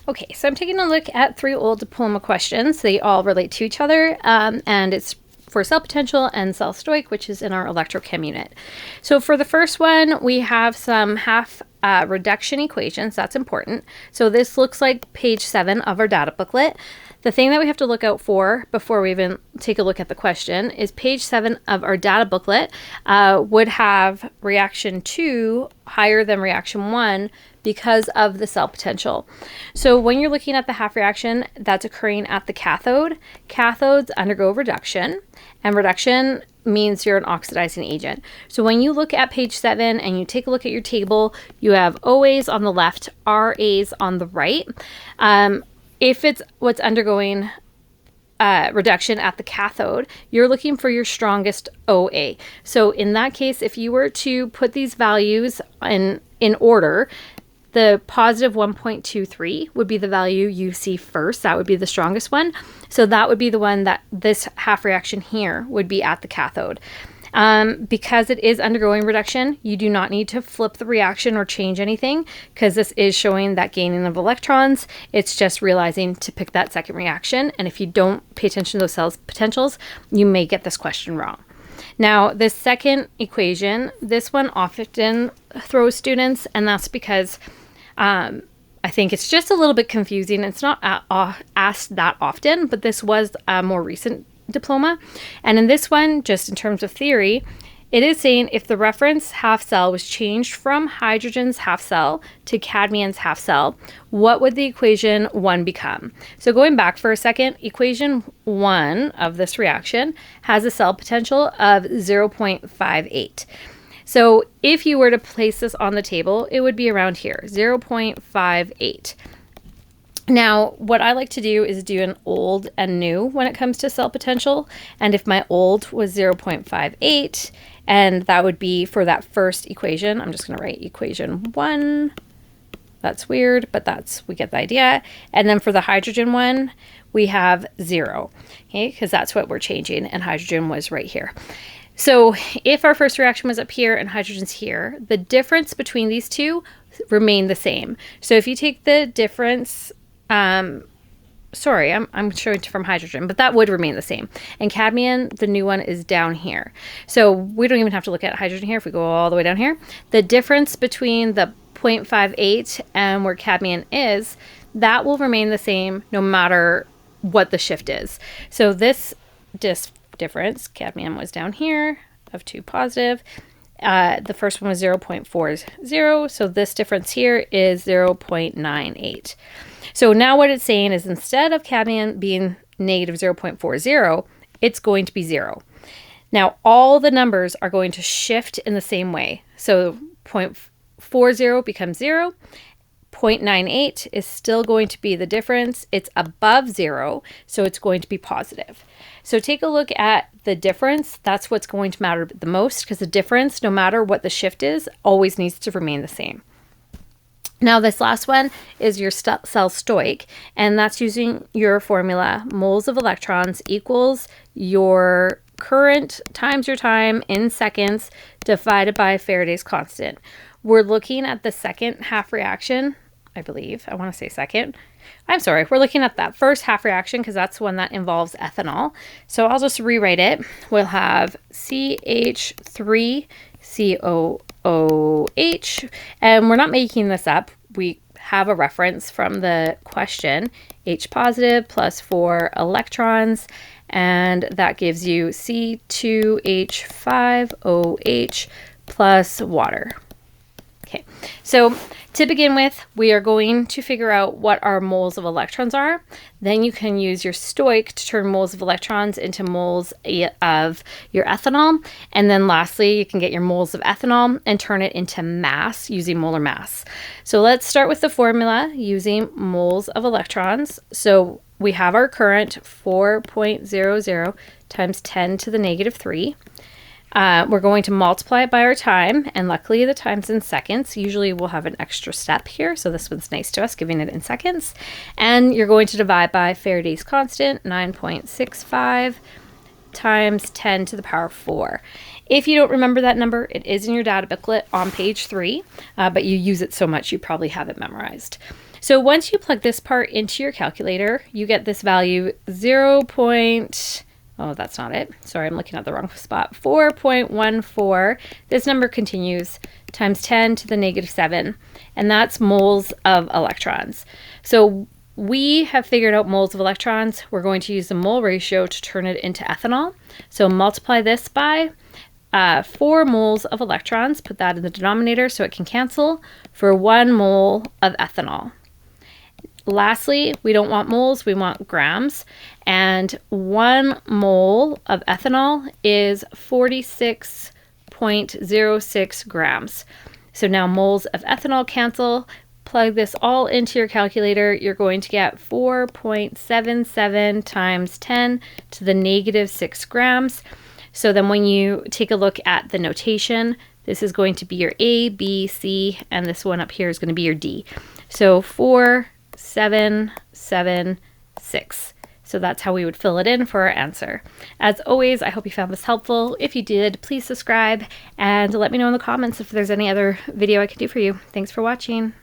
Okay, so I'm taking a look at 3 old diploma questions. They all relate to each other, and it's for cell potential and cell stoich, which is in our electrochem unit. So for the first one, we have some half reduction equations. That's important. So this looks like page 7 of our data booklet. The thing that we have to look out for before we even take a look at the question is page 7 of our data booklet would have reaction 2 higher than reaction 1 because of the cell potential. So when you're looking at the half reaction that's occurring at the cathode, cathodes undergo reduction, and reduction means you're an oxidizing agent. So when you look at page 7 and you take a look at your table, you have OAs on the left, RAs on the right. If it's what's undergoing reduction at the cathode, you're looking for your strongest OA. So in that case, if you were to put these values in order, the positive 1.23 would be the value you see first. That would be the strongest one. So that would be the one that this half reaction here would be at the cathode. Because it is undergoing reduction, you do not need to flip the reaction or change anything because this is showing that gaining of electrons. It's just realizing to pick that second reaction. And if you don't pay attention to those cell potentials, you may get this question wrong. Now, this second equation, this one often throws students, and that's because I think it's just a little bit confusing. It's not asked that often, but this was a more recent diploma. And in this one, just in terms of theory, it is saying if the reference half cell was changed from hydrogen's half cell to cadmium's half cell, what would the equation 1 become? So going back for a second, equation 1 of this reaction has a cell potential of 0.58. So if you were to place this on the table, it would be around here, 0.58. Now, what I like to do is do an old and new when it comes to cell potential. And if my old was 0.58, and that would be for that first equation, I'm just going to write equation 1. That's weird, but we get the idea. And then for the hydrogen one, we have 0, okay, because that's what we're changing, and hydrogen was right here. So if our first reaction was up here and hydrogen's here, the difference between these two remain the same. So if you take the difference, I'm showing from hydrogen, but that would remain the same. And cadmium, the new one, is down here. So we don't even have to look at hydrogen here if we go all the way down here. The difference between the 0.58 and where cadmium is, that will remain the same no matter what the shift is. So this difference, cadmium was down here of 2 positive. The first one was 0.40, so this difference here is 0.98. So now what it's saying is instead of cadmium being negative 0.40, it's going to be 0. Now all the numbers are going to shift in the same way. So 0.40 becomes 0. 0.98 is still going to be the difference. It's above 0, so it's going to be positive. So take a look at the difference. That's what's going to matter the most, because the difference, no matter what the shift is, always needs to remain the same. Now this last one is your cell stoich, and that's using your formula. Moles of electrons equals your current times your time in seconds divided by Faraday's constant. We're looking at the second half reaction, I believe. I want to say second. I'm sorry. We're looking at that first half reaction because that's one that involves ethanol. So I'll just rewrite it. We'll have CH3COOH, and we're not making this up. We have a reference from the question, H positive plus 4 electrons, and that gives you C2H5OH plus water. Okay, so to begin with, we are going to figure out what our moles of electrons are. Then you can use your stoich to turn moles of electrons into moles of your ethanol. And then lastly, you can get your moles of ethanol and turn it into mass using molar mass. So let's start with the formula using moles of electrons. So we have our current 4.00 times 10 to the negative 3. We're going to multiply it by our time, and luckily the time's in seconds. Usually we'll have an extra step here, so this one's nice to us, giving it in seconds. And you're going to divide by Faraday's constant, 9.65 times 10 to the power 4. If you don't remember that number, it is in your data booklet on page 3, but you use it so much you probably have it memorized. So once you plug this part into your calculator, you get this value 0. Oh, that's not it. Sorry, I'm looking at the wrong spot. 4.14. This number continues times 10 to the negative 7, and that's moles of electrons. So we have figured out moles of electrons. We're going to use the mole ratio to turn it into ethanol. So multiply this by 4 moles of electrons, put that in the denominator so it can cancel, for 1 mole of ethanol. Lastly, we don't want moles, we want grams. And 1 mole of ethanol is 46.06 grams. So now moles of ethanol cancel. Plug this all into your calculator. You're going to get 4.77 times 10 to the negative 6 grams. So then when you take a look at the notation, this is going to be your A, B, C, and this one up here is going to be your D. So 4776. So that's how we would fill it in for our answer. As always, I hope you found this helpful. If you did, please subscribe and let me know in the comments if there's any other video I could do for you. Thanks for watching.